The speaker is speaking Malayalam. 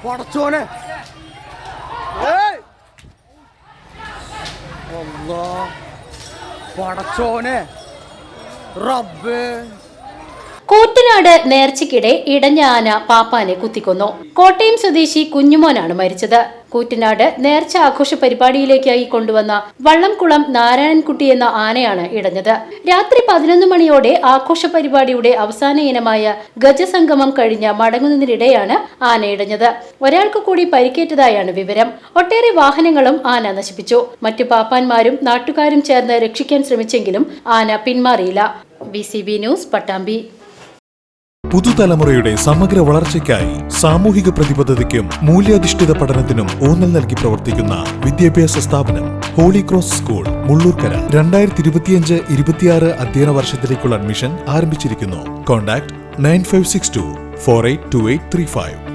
പടച്ചോനെ പടച്ചോനെ റബ്ബേ. കൂറ്റനാട് നേർച്ചയ്ക്കിടെ ഇടഞ്ഞ ആന പാപ്പാനെ കുത്തിക്കൊന്നു. കോട്ടയം സ്വദേശി കുഞ്ഞുമോനാണ് മരിച്ചത്. കൂറ്റനാട് നേർച്ച ആഘോഷ പരിപാടിയിലേക്കായി കൊണ്ടുവന്ന വള്ളംകുളം നാരായണൻകുട്ടി എന്ന ആനയാണ് ഇടഞ്ഞത്. രാത്രി 11 മണിയോടെ ആഘോഷ പരിപാടിയുടെ അവസാന ഇനമായ ഗജസംഗമം കഴിഞ്ഞ് മടങ്ങുന്നതിനിടെയാണ് ആന ഇടഞ്ഞത്. ഒരാൾക്ക് കൂടി പരിക്കേറ്റതായാണ് വിവരം. ഒട്ടേറെ വാഹനങ്ങളും ആന നശിപ്പിച്ചു. മറ്റു പാപ്പാന്മാരും നാട്ടുകാരും ചേർന്ന് രക്ഷിക്കാൻ ശ്രമിച്ചെങ്കിലും ആന പിന്മാറിയില്ല. VCB news, Pattambi. പുതുതലമുറയുടെ സമഗ്ര വളർച്ചയ്ക്കായി സാമൂഹിക പ്രതിബദ്ധതയ്ക്കും മൂല്യാധിഷ്ഠിത പഠനത്തിനും ഊന്നൽ നൽകി പ്രവർത്തിക്കുന്ന വിദ്യാഭ്യാസ സ്ഥാപനം ഹോളി ക്രോസ് സ്കൂൾ മുള്ളൂർക്കര. 2025-26 അധ്യയന വർഷത്തിലേക്കുള്ള അഡ്മിഷൻ ആരംഭിച്ചിരിക്കുന്നു. കോൺടാക്ട് 9562 482835.